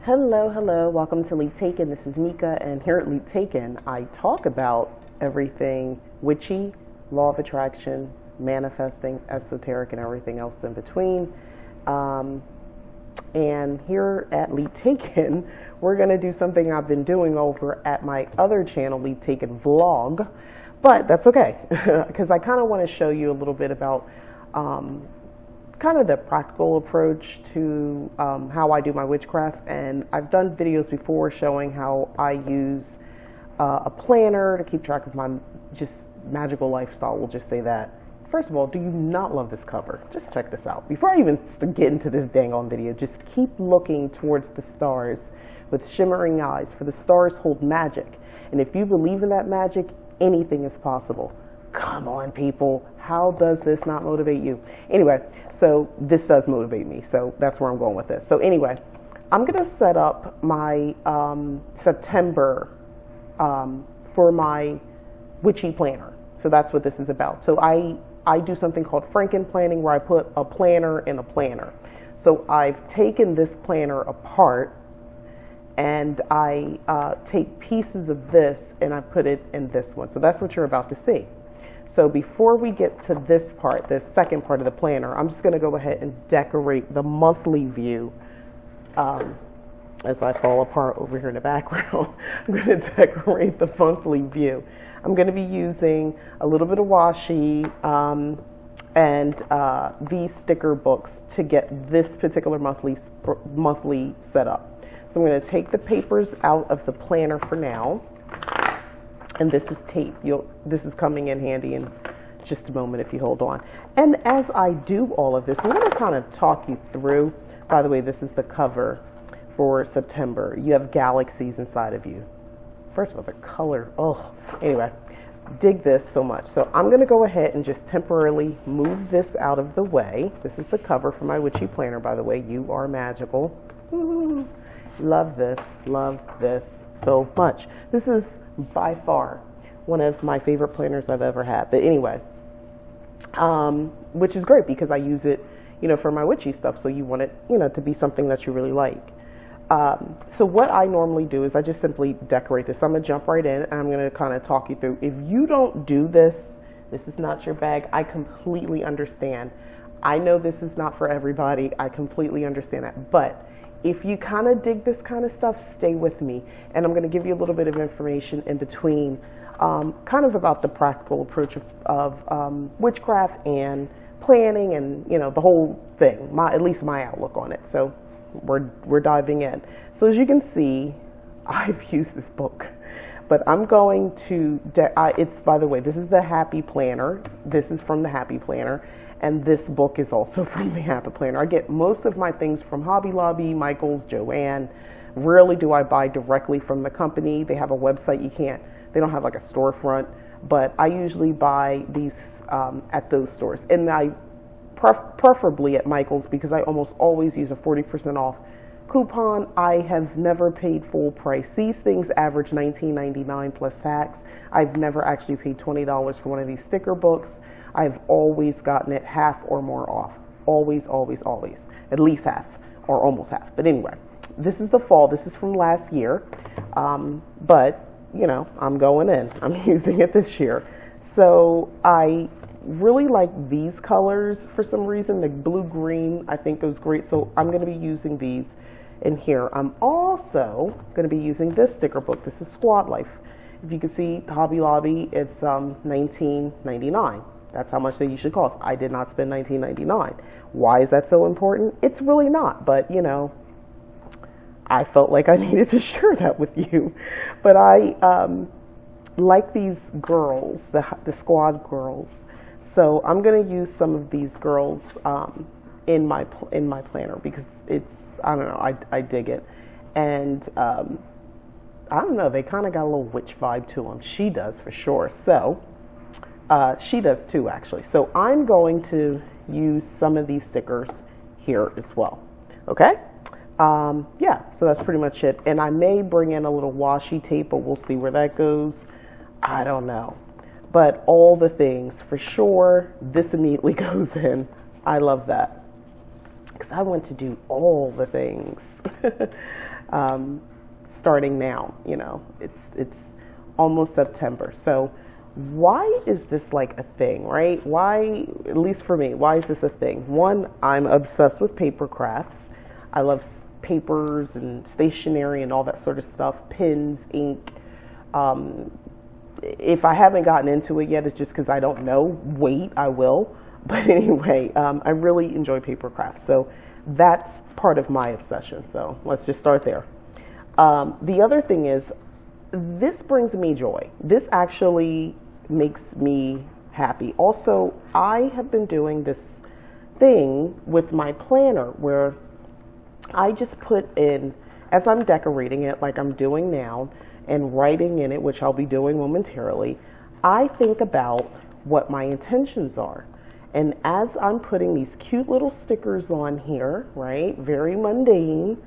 Hello, hello, welcome to Leap Taken. This is Nika, and here at Leap Taken, I talk about everything witchy, law of attraction, manifesting, esoteric, and everything else in between. And here at Leap Taken, we're going to do something I've been doing over at my other channel, Leap Taken Vlog, but that's okay, because I kind of want to show you a little bit about kind of the practical approach to how I do my witchcraft. And I've done videos before showing how I use a planner to keep track of my just magical lifestyle. We'll just say that. First of all, do you not love this cover? Just check this out. Before I even get into this dang on video, just keep looking towards the stars with shimmering eyes, for the stars hold magic. And if you believe in that magic, anything is possible. Come on, people. How does this not motivate you? Anyway, so this does motivate me. So that's where I'm going with this. So anyway, I'm going to set up my September for my witchy planner. So that's what this is about. So I do something called Franken planning, where I put a planner in a planner. So I've taken this planner apart, and I take pieces of this and I put it in this one. So that's what you're about to see. So before we get to this part, this second part of the planner, I'm just going to go ahead and decorate the monthly view. As I fall apart over here in the background, I'm going to decorate the monthly view. I'm going to be using a little bit of washi and these sticker books to get this particular monthly set up. So I'm going to take the papers out of the planner for now. And this is tape. This is coming in handy in just a moment if you hold on. And as I do all of this, I'm going to kind of talk you through. By the way, this is the cover for September. You have galaxies inside of you. First of all, the color. Oh, anyway, dig this so much. So I'm going to go ahead and just temporarily move this out of the way. This is the cover for my witchy planner, by the way. You are magical. Ooh, love this so much. This is by far one of my favorite planners I've ever had. But anyway, which is great because I use it, for my witchy stuff. So you want it, to be something that you really like. So what I normally do is I just simply decorate this. I'm going to jump right in, and I'm going to kind of talk you through. If you don't do this, this is not your bag. I completely understand. I know this is not for everybody. I completely understand that. But if you kind of dig this kind of stuff, stay with me. And I'm going to give you a little bit of information in between, kind of about the practical approach of witchcraft and planning and, the whole thing, at least my outlook on it. So we're diving in. So as you can see, I've used this book, but I'm going to, by the way, this is the Happy Planner. This is from the Happy Planner. And this book is also from the Happy Planner. I get most of my things from Hobby Lobby, Michael's, Joann. Rarely do I buy directly from the company. They have a website. They don't have like a storefront, but I usually buy these at those stores. And I preferably at Michael's, because I almost always use a 40% off coupon. I have never paid full price. These things average $19.99 plus tax. I've never actually paid $20 for one of these sticker books. I've always gotten it half or more off. Always, always, always. At least half or almost half. But anyway, this is the fall. This is from last year. But, I'm going in. I'm using it this year. So I really like these colors for some reason. The blue-green I think goes great. So I'm going to be using these in here. I'm also going to be using this sticker book. This is Squad Life. If you can see, Hobby Lobby, it's $19.99. That's how much they usually cost. I did not spend $19.99. Why is that so important? It's really not, but I felt like I needed to share that with you. But I like these girls, the Squad girls. So I'm going to use some of these girls in my planner because I don't know, I dig it. And I don't know, they kind of got a little witch vibe to them. She does for sure. So she does too, actually. So I'm going to use some of these stickers here as well. Okay? Yeah, so that's pretty much it. And I may bring in a little washi tape, but we'll see where that goes. I don't know. But all the things, for sure, this immediately goes in. I love that. because I want to do all the things. Starting now, it's almost September. So why is this like a thing, right? Why, at least for me, why is this a thing? One, I'm obsessed with paper crafts. I love papers and stationery and all that sort of stuff, pens, ink. If I haven't gotten into it yet, it's just because I don't know. Wait, I will. But anyway, I really enjoy paper crafts. So that's part of my obsession. So let's just start there. The other thing is, this brings me joy. This actually makes me happy. Also, I have been doing this thing with my planner where I just put in, as I'm decorating it like I'm doing now and writing in it, which I'll be doing momentarily, I think about what my intentions are. And as I'm putting these cute little stickers on here, right, very mundane,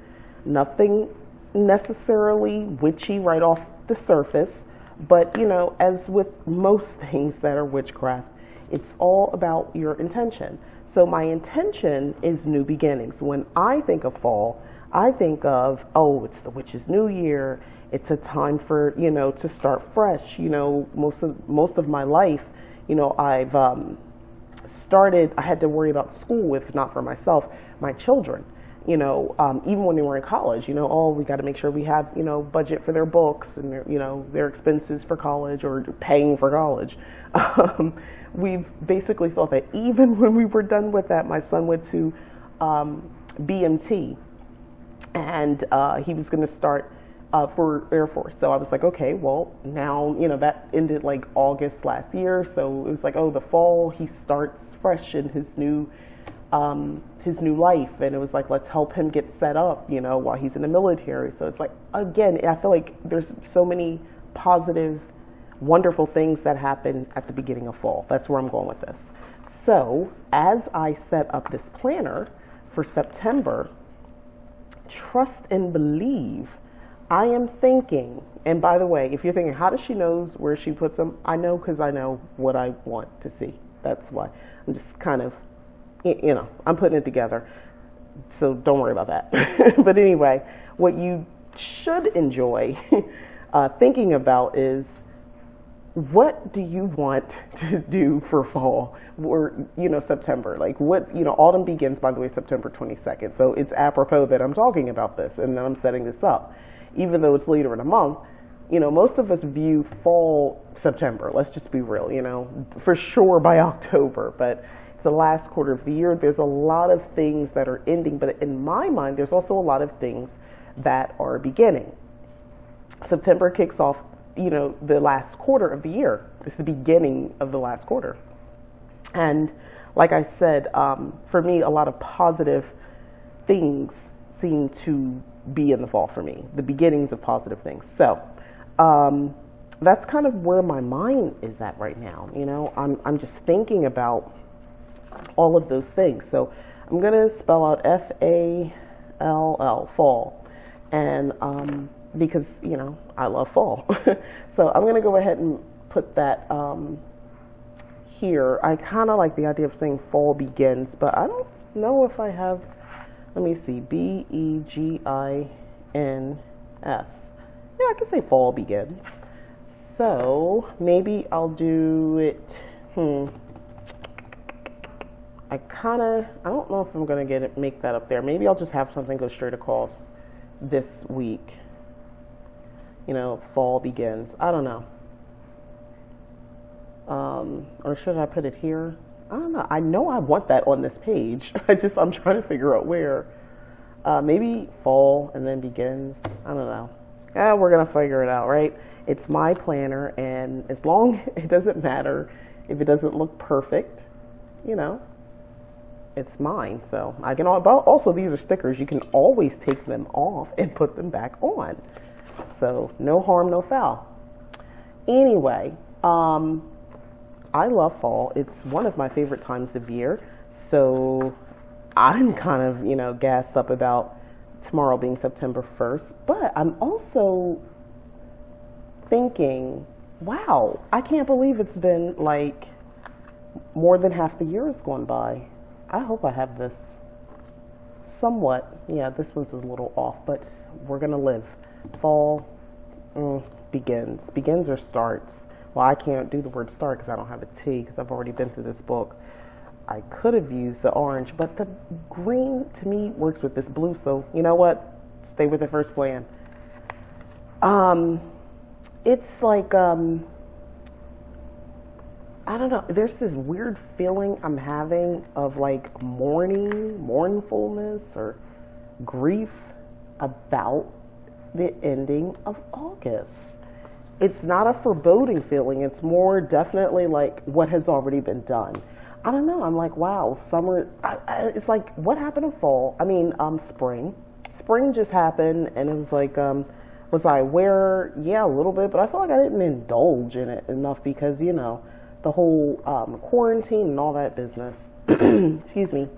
nothing necessarily witchy right off the surface, but as with most things that are witchcraft, it's all about your intention. So my intention is new beginnings. When I think of fall, I think of, oh, it's the witch's new year. It's a time for, to start fresh. Most of my life, I've I had to worry about school, if not for myself, my children. Even when they were in college, oh, we got to make sure we have, budget for their books and their expenses for college or paying for college. We've basically thought that even when we were done with that, my son went to BMT and he was going to start for Air Force. So I was like, okay, well, now, that ended like August last year. So it was like, oh, the fall, he starts fresh in his new life. And it was like, let's help him get set up, while he's in the military. So it's like, again, I feel like there's so many positive, wonderful things that happen at the beginning of fall. That's where I'm going with this. So as I set up this planner for September, trust and believe, I am thinking, and by the way, if you're thinking, how does she knows where she puts them? I know because I know what I want to see. That's why I'm just kind of, I'm putting it together. So don't worry about that. But anyway, what you should enjoy thinking about is, what do you want to do for fall or, September? Like what, autumn begins, by the way, September 22nd. So it's apropos that I'm talking about this and then I'm setting this up. Even though it's later in a month, most of us view fall September. Let's just be real, for sure by October, but it's the last quarter of the year. There's a lot of things that are ending, but in my mind, there's also a lot of things that are beginning. September kicks off, the last quarter of the year. It's the beginning of the last quarter. And like I said, for me, a lot of positive things seem to be in the fall for me, the beginnings of positive things. So that's kind of where my mind is at right now. I'm just thinking about all of those things. So I'm going to spell out F-A-L-L, fall. And because, I love fall. So I'm going to go ahead and put that here. I kind of like the idea of saying fall begins, but I don't know if I have, let me see, B-E-G-I-N-S. Yeah, I can say fall begins. So maybe I'll do it, I don't know if I'm going to make that up there. Maybe I'll just have something go straight across this week. Fall begins. I don't know. Or should I put it here? I don't know. I know I want that on this page. I'm trying to figure out where. Maybe fall and then begins. I don't know. We're going to figure it out, right? It's my planner, and as long it doesn't matter if it doesn't look perfect, it's mine. So I can also, these are stickers. You can always take them off and put them back on. So no harm, no foul. Anyway, I love fall. It's one of my favorite times of year. So I'm kind of, gassed up about tomorrow being September 1st. But I'm also thinking, wow, I can't believe it's been like more than half the year has gone by. I hope I have this somewhat. Yeah, this one's a little off, but we're going to live. Fall begins. Begins or starts. Well, I can't do the word start because I don't have a T because I've already been through this book. I could have used the orange, but the green to me works with this blue, so you know what? Stay with the first plan. It's like, I don't know, there's this weird feeling I'm having of like mournfulness or grief about the ending of August. It's not a foreboding feeling, it's more definitely like what has already been done. I don't know, I'm like, wow, summer, it's like, what happened to fall? I mean, spring. Spring just happened, and it was like, was I aware? Yeah, a little bit, but I feel like I didn't indulge in it enough because, you know, the whole quarantine and all that business. Excuse me.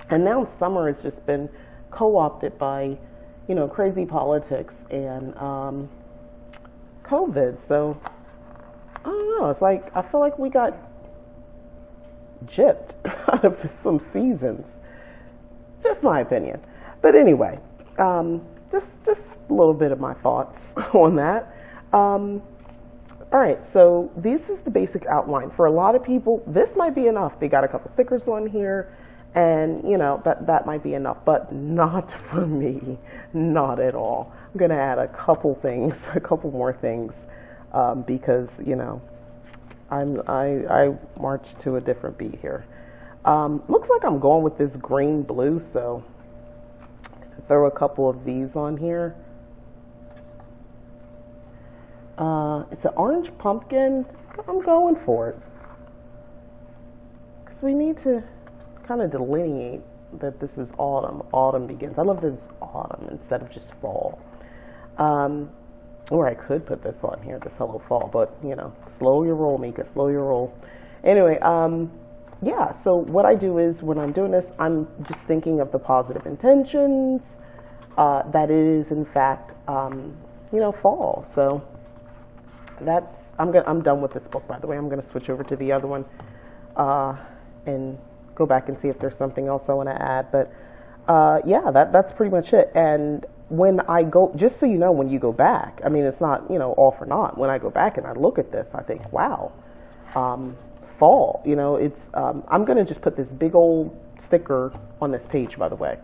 And now summer has just been co-opted by, you know, crazy politics and COVID. So, I don't know, it's like, I feel like we got gypped out of some seasons. Just my opinion. But anyway, just a little bit of my thoughts on that. All right, so this is the basic outline. For a lot of people, this might be enough. They got a couple stickers on here, and you know that might be enough, but not for me, not at all. I'm gonna add a couple things, a couple more things, because you know I march to a different beat here. Looks like I'm going with this green blue, so throw a couple of these on here. It's an orange pumpkin. I'm going for it because we need to kind of delineate that this is autumn. Autumn begins. I love this autumn instead of just fall. Or I could put this on here, this hello fall, but you know, slow your roll, Mika, slow your roll. Anyway, yeah, so what I do is when I'm doing this, I'm just thinking of the positive intentions, that it is in fact, you know, fall. So that's, I'm done with this book, by the way. I'm going to switch over to the other one, and go back and see if there's something else I want to add. But, yeah, that's pretty much it. And when I go, just so you know, when you go back, I mean, it's not, you know, all for naught. When I go back and I look at this, I think, wow, fall, you know, it's, I'm going to just put this big old sticker on this page, by the way.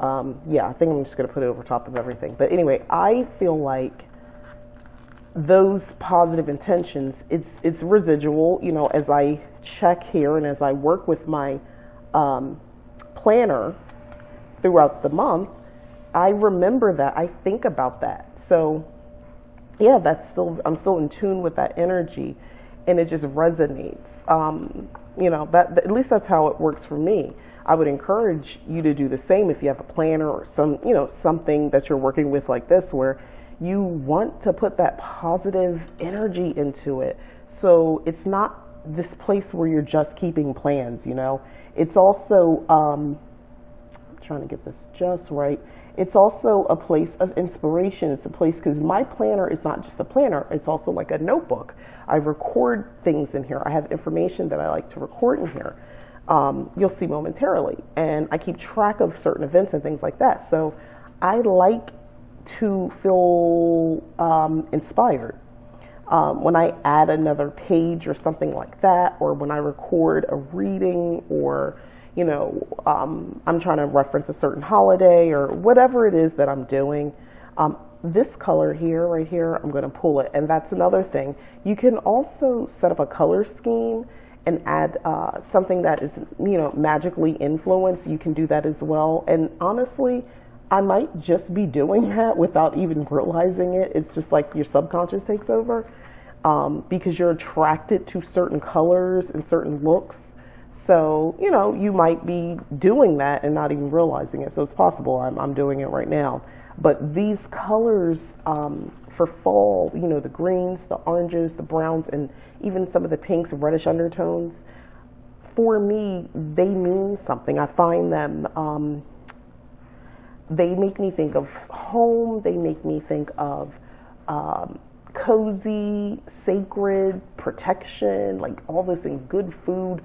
Yeah, I think I'm just going to put it over top of everything. But anyway, I feel like those positive intentions, it's residual, you know, as I check here and as I work with my planner throughout the month, I remember that, I think about that. So yeah, I'm still in tune with that energy, and it just resonates. You know, that at least that's how it works for me. I would encourage you to do the same if you have a planner or some, you know, something that you're working with like this, where you want to put that positive energy into it. So it's not this place where you're just keeping plans, you know. It's also, I'm trying to get this just right. It's also a place of inspiration. It's a place, because my planner is not just a planner, it's also like a notebook. I record things in here. I have information that I like to record in here. You'll see momentarily. And I keep track of certain events and things like that. So I like to feel inspired. When I add another page or something like that, or when I record a reading, or you know, I'm trying to reference a certain holiday or whatever it is that I'm doing. This color here, right here, I'm going to pull it. And that's another thing. You can also set up a color scheme and add something that is, you know, magically influenced. You can do that as well. And honestly, I might just be doing that without even realizing it. It's just like your subconscious takes over, because you're attracted to certain colors and certain looks. So, you know, you might be doing that and not even realizing it. So it's possible I'm doing it right now. But these colors for fall, you know, the greens, the oranges, the browns, and even some of the pinks and reddish undertones, for me, they mean something. I find them, they make me think of home. They make me think of cozy, sacred, protection, like all those things, good food,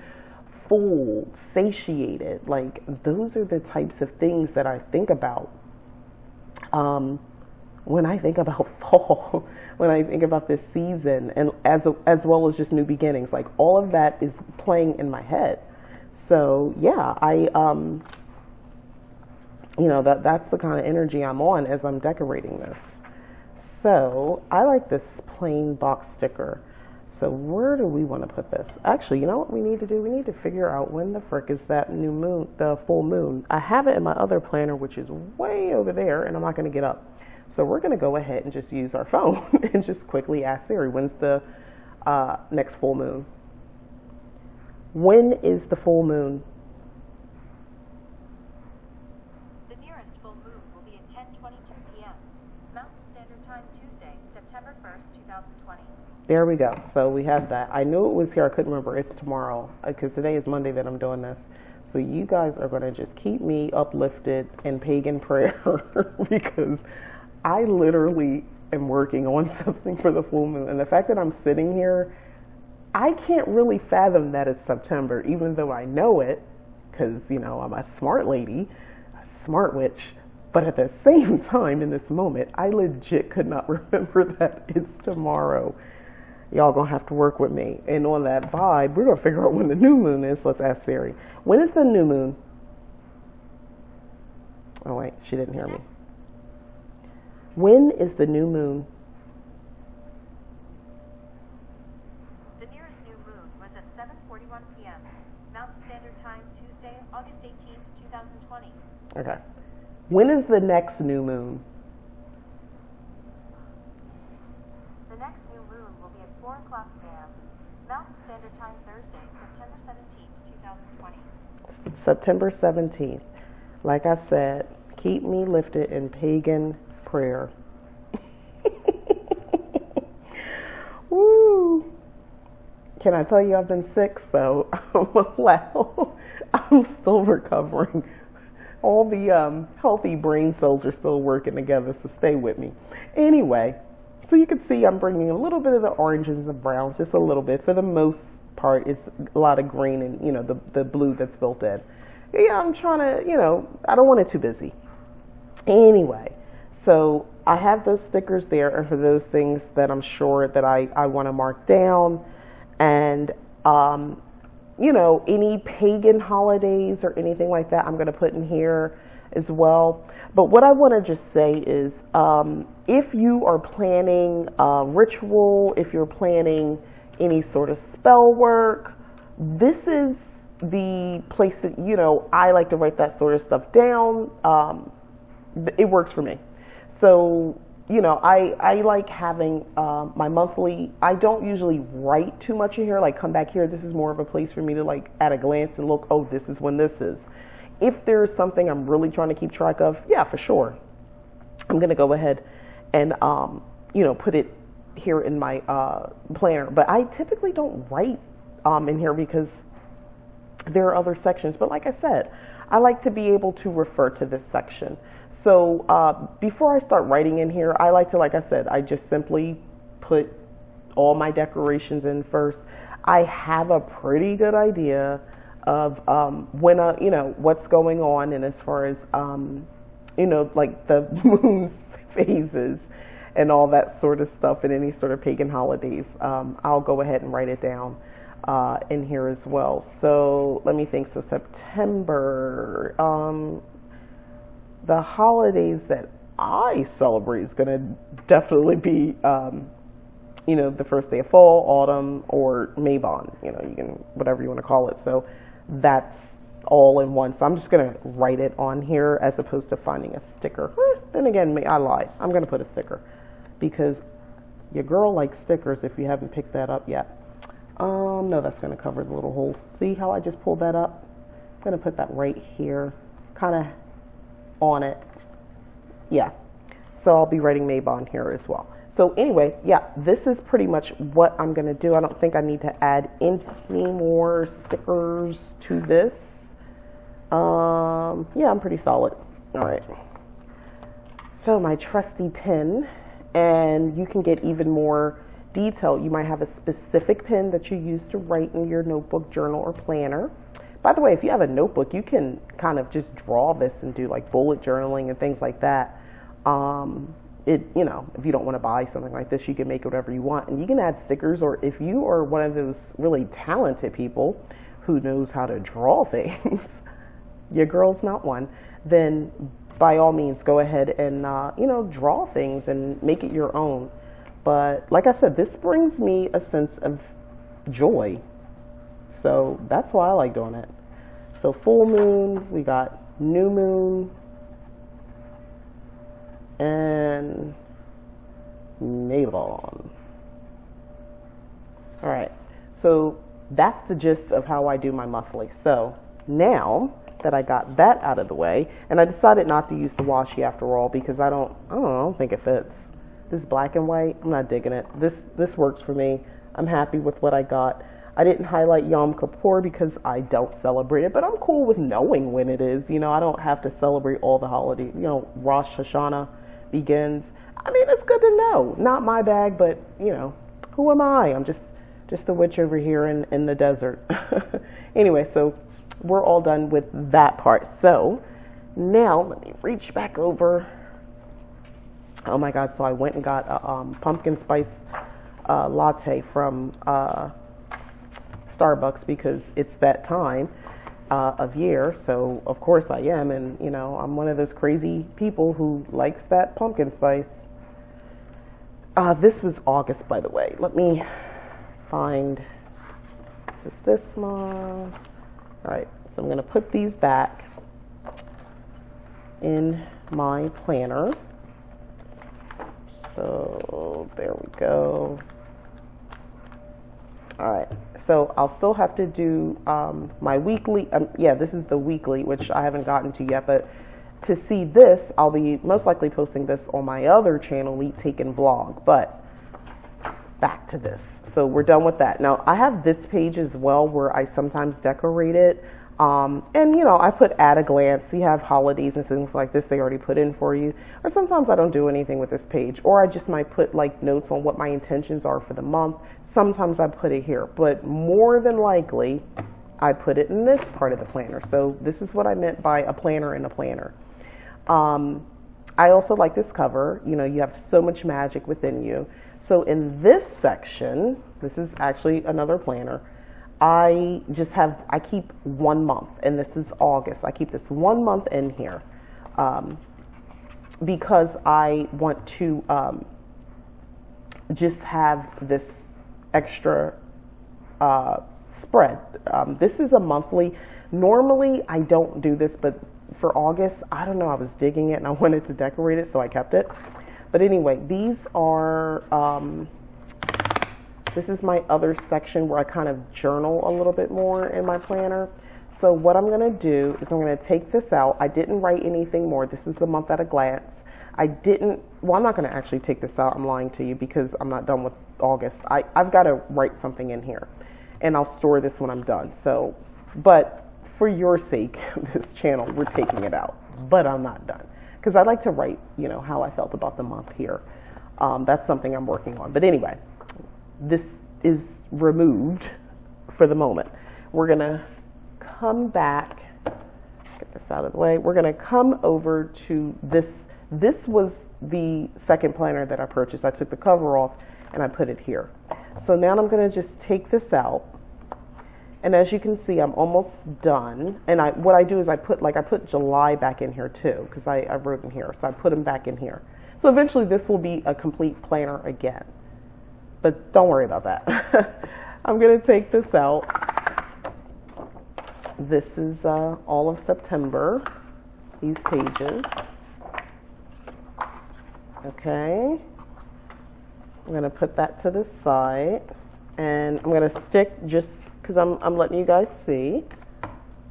full, satiated. Like, those are the types of things that I think about when I think about fall, when I think about this season, and as well as just new beginnings. Like, all of that is playing in my head. So yeah, that's the kind of energy I'm on as I'm decorating this. So I like this plain box sticker. So where do we want to put this? Actually, you know what we need to do? We need to figure out when the frick is that new moon, the full moon. I have it in my other planner, which is way over there, and I'm not going to get up. So we're going to go ahead and just use our phone and just quickly ask Siri, when's the next full moon? When is the full moon? The nearest full moon will be at 10:22 p.m. Mountain Standard Time, Tuesday, September 1st, 2020. There we go. So we have that. I knew it was here. I couldn't remember. It's tomorrow because today is Monday that I'm doing this. So you guys are going to just keep me uplifted in pagan prayer because I literally am working on something for the full moon. And the fact that I'm sitting here, I can't really fathom that it's September, even though I know it because, I'm a smart lady, a smart witch. But at the same time, in this moment, I legit could not remember that it's tomorrow. Y'all gonna have to work with me. And on that vibe, we're gonna figure out when the new moon is. Let's ask Siri. When is the new moon? Oh wait, she didn't hear me. When is the new moon? The nearest new moon was at 7:41 p.m. Mountain Standard Time, Tuesday, August 18th, 2020. Okay. When is the next new moon? The next new moon will be at 4 o'clock p.m. Mountain Standard Time, Thursday, September 17th, 2020. September 17th. Like I said, keep me lifted in pagan prayer. Woo! Can I tell you I've been sick? So, well, I'm still recovering. All the healthy brain cells are still working together, so stay with me. Anyway, so you can see I'm bringing a little bit of the oranges and the browns, just a little bit. For the most part, it's a lot of green and, the blue that's built in. Yeah, I'm trying to, I don't want it too busy. Anyway, so I have those stickers there, and for those things that I'm sure that I want to mark down, and any pagan holidays or anything like that, I'm going to put in here as well. But what I want to just say is, if you are planning a ritual, if you're planning any sort of spell work, this is the place that, I like to write that sort of stuff down. It works for me. So, I like having my monthly. I don't usually write too much in here, like come back here. This is more of a place for me to like at a glance and look, oh, this is when this is. If there's something I'm really trying to keep track of, yeah, for sure. I'm going to go ahead and, put it here in my planner. But I typically don't write in here because there are other sections. But like I said, I like to be able to refer to this section. So before I start writing in here, I like to, like I said, I just simply put all my decorations in first. I have a pretty good idea of when, what's going on, and as far as, like the moon's phases and all that sort of stuff, and any sort of pagan holidays, I'll go ahead and write it down in here as well. So let me think. So September, the holidays that I celebrate is going to definitely be, the first day of fall, autumn, or Mabon. You can, whatever you want to call it. So that's all in one. So I'm just going to write it on here as opposed to finding a sticker. Then again, I lied. I'm going to put a sticker because your girl likes stickers if you haven't picked that up yet. No, that's going to cover the little holes. See how I just pulled that up? I'm going to put that right here, kind of on it. Yeah. So I'll be writing Mabon here as well. So anyway, yeah, this is pretty much what I'm going to do. I don't think I need to add any more stickers to this. Yeah, I'm pretty solid. All right. So my trusty pen, and you can get even more detail. You might have a specific pen that you use to write in your notebook, journal, or planner. By the way, if you have a notebook, you can kind of just draw this and do like bullet journaling and things like that. You know, if you don't want to buy something like this, you can make whatever you want, and you can add stickers. Or if you are one of those really talented people who knows how to draw things, your girl's not one, then by all means go ahead and you know, draw things and make it your own. But like I said, this brings me a sense of joy, so that's why I like doing it. So full moon, we got new moon, and Mabon. All right, so that's the gist of how I do my monthly. So now that I got that out of the way, and I decided not to use the washi after all because I don't think it fits. This black and white, I'm not digging it. This works for me. I'm happy with what I got. I didn't highlight Yom Kippur because I don't celebrate it, but I'm cool with knowing when it is. You know, I don't have to celebrate all the holidays. You know, Rosh Hashanah begins. I mean, it's good to know. Not my bag, but you know, who am I? I'm just a witch over here in the desert. Anyway, so we're all done with that part. So now let me reach back over. Oh my God, so I went and got a pumpkin spice latte from Starbucks because it's that time of year. So of course I am, and you know, I'm one of those crazy people who likes that pumpkin spice. This was August, by the way. Let me find, is this month? All right, so I'm going to put these back in my planner. So there we go. All right, so I'll still have to do my weekly. Yeah, this is the weekly, which I haven't gotten to yet, but to see this, I'll be most likely posting this on my other channel, Leap Taken Vlog. But back to this. So we're done with that. Now I have this page as well where I sometimes decorate it. And you know, I put at a glance. You have holidays and things like this, they already put in for you. Or sometimes I don't do anything with this page, or I just might put like notes on what my intentions are for the month. Sometimes I put it here, but more than likely I put it in this part of the planner. So this is what I meant by a planner in a planner. I also like this cover. You know, you have so much magic within you. So in this section, this is actually another planner. I keep 1 month, and this is August. I keep this 1 month in here because I want to just have this extra spread. This is a monthly. Normally, I don't do this, but for August, I don't know, I was digging it and I wanted to decorate it, so I kept it. But anyway, these are, this is my other section where I kind of journal a little bit more in my planner. So what I'm going to do is I'm going to take this out. I didn't write anything more. This was the month at a glance. I'm not going to actually take this out. I'm lying to you because I'm not done with August. I've got to write something in here, and I'll store this when I'm done. So, but for your sake, this channel, we're taking it out, but I'm not done because I like to write, you know, how I felt about the month here. That's something I'm working on. But anyway, this is removed for the moment. We're going to come back, get this out of the way. We're going to come over to this. This was the second planner that I purchased. I took the cover off and I put it here. So now I'm going to just take this out. And as you can see, I'm almost done. And what I do is I put July back in here too, because I wrote in here. So I put them back in here. So eventually this will be a complete planner again. But don't worry about that. I'm going to take this out. This is all of September, these pages. Okay. I'm going to put that to the side. And I'm going to stick, just because I'm letting you guys see,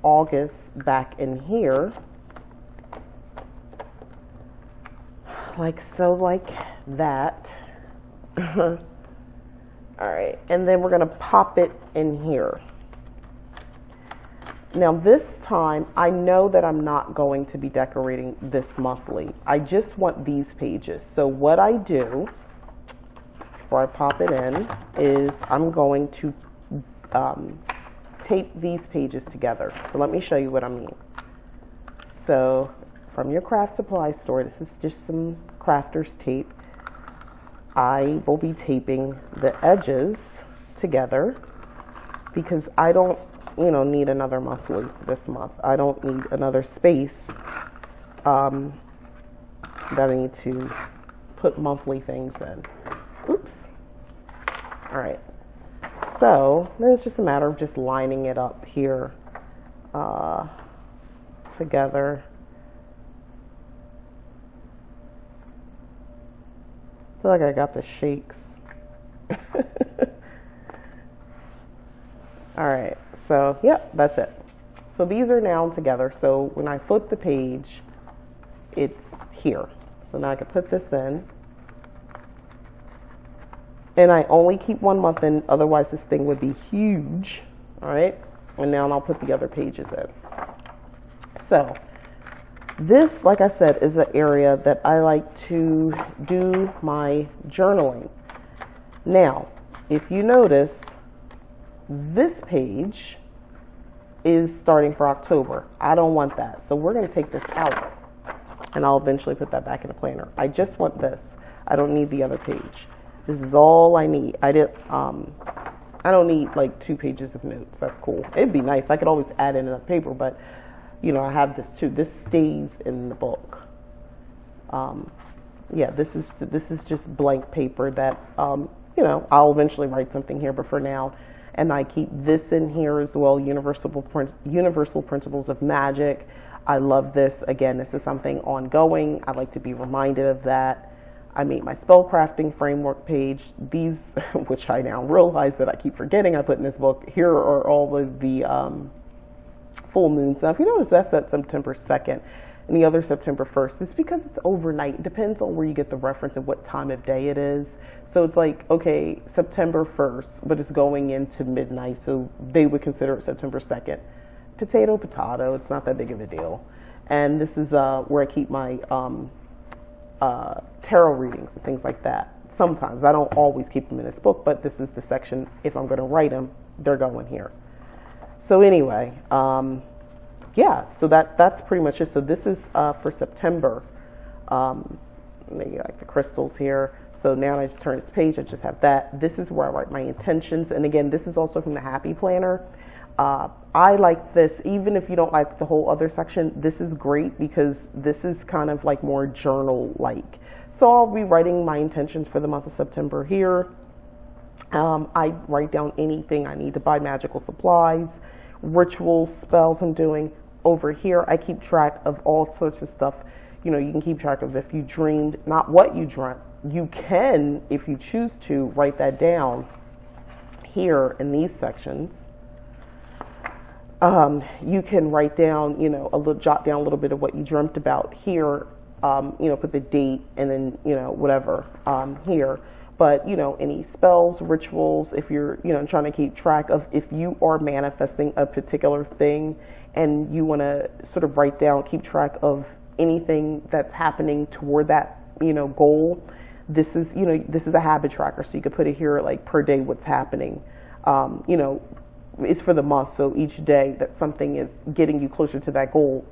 August back in here. Like so, like that. All right, and then we're going to pop it in here. Now this time, I know that I'm not going to be decorating this monthly. I just want these pages. So what I do, before I pop it in, is I'm going to tape these pages together. So let me show you what I mean. So from your craft supply store, this is just some crafter's tape. I will be taping the edges together because I don't, need another monthly this month. I don't need another space that I need to put monthly things in. Oops. All right. So then it's just a matter of just lining it up here together. I feel like I got the shakes. All right. So, yep, that's it. So these are now together. So when I flip the page, it's here. So now I can put this in. And I only keep 1 month in, otherwise this thing would be huge. All right. And now I'll put the other pages in. So this, like I said, is an area that I like to do my journaling. Now, if you notice, this page is starting for October. I don't want that. So we're going to take this out and I'll eventually put that back in the planner. I just want this. I don't need the other page. This is all I need. I don't need like 2 pages of notes. That's cool. It'd be nice. I could always add in another paper, but I have this too. This stays in the book. Yeah, this is just blank paper that I'll eventually write something here, but for now. And I keep this in here as well, Universal Principles of Magic. I love this. Again, this is something ongoing. I like to be reminded of that. I made my spellcrafting framework page. These, which I now realize that I keep forgetting I put in this book. Here are all of the full moons. Now, if you notice, that's at September 2nd. And the other September 1st. It's because it's overnight. It depends on where you get the reference and what time of day it is. So it's like, okay, September 1st, but it's going into midnight, so they would consider it September 2nd. Potato, potato, it's not that big of a deal. And this is where I keep my tarot readings and things like that. Sometimes. I don't always keep them in this book, but this is the section, if I'm going to write them, they're going here. So anyway, yeah, so that's pretty much it. So this is for September. Maybe like the crystals here. So now I just turn this page, I just have that. This is where I write my intentions. And again, this is also from the Happy Planner. I like this, even if you don't like the whole other section, this is great because this is kind of like more journal-like. So I'll be writing my intentions for the month of September here. I write down anything I need to buy, magical supplies, rituals, spells I'm doing. Over here, I keep track of all sorts of stuff. You can keep track of if you dreamed, not what you dreamt. You can, if you choose to, write that down here in these sections. You can write down, jot down a little bit of what you dreamt about here. Put the date and then, whatever here. But, any spells, rituals, if you're, trying to keep track of if you are manifesting a particular thing and you want to sort of write down, keep track of anything that's happening toward that, goal. This is, this is a habit tracker. So you could put it here like per day, what's happening. It's for the month. So each day that something is getting you closer to that goal,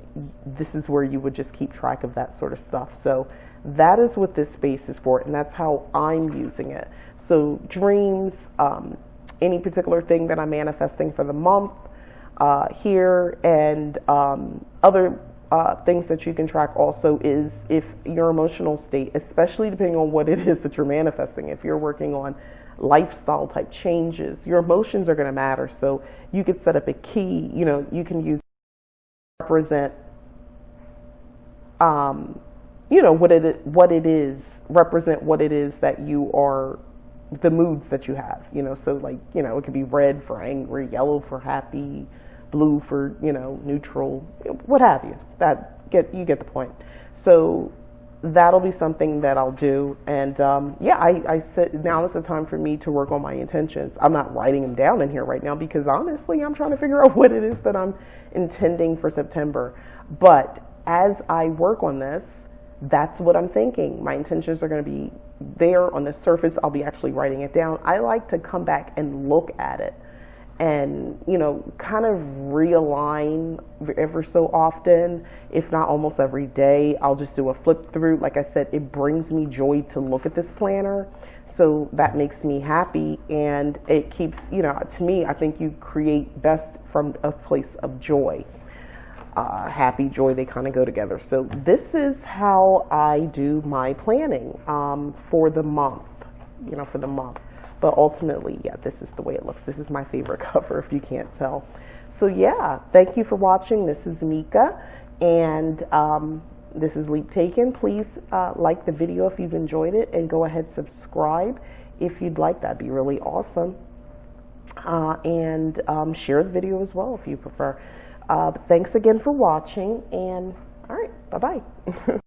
this is where you would just keep track of that sort of stuff. So that is what this space is for. And that's how I'm using it. So dreams, any particular thing that I'm manifesting for the month here, and other things that you can track also is if your emotional state, especially depending on what it is that you're manifesting. If you're working on lifestyle type changes, your emotions are going to matter. So you could set up a key, you can use represent what it is, represent what it is that you are, the moods that you have, so like, it could be red for angry, yellow for happy, blue for, neutral, what have you. You get the point. So that'll be something that I'll do. And I said now is the time for me to work on my intentions. I'm not writing them down in here right now because honestly, I'm trying to figure out what it is that I'm intending for September. But as I work on this, that's what I'm thinking. My intentions are going to be there on the surface. I'll be actually writing it down. I like to come back and look at it and, you know, kind of realign ever so often, if not almost every day. I'll just do a flip through. Like I said, it brings me joy to look at this planner. So that makes me happy, and it keeps, you know, to me, I think you create best from a place of joy. Happy, joy, they kind of go together. So this is how I do my planning for the month, you know, for the month. But ultimately, yeah, this is the way it looks. This is my favorite cover, if you can't tell. So yeah, thank you for watching. This is Mika, and this is Leap Taken. Please like the video if you've enjoyed it, and go ahead subscribe if you'd like. That'd be really awesome. And share the video as well if you prefer. Thanks again for watching, and all right, bye-bye.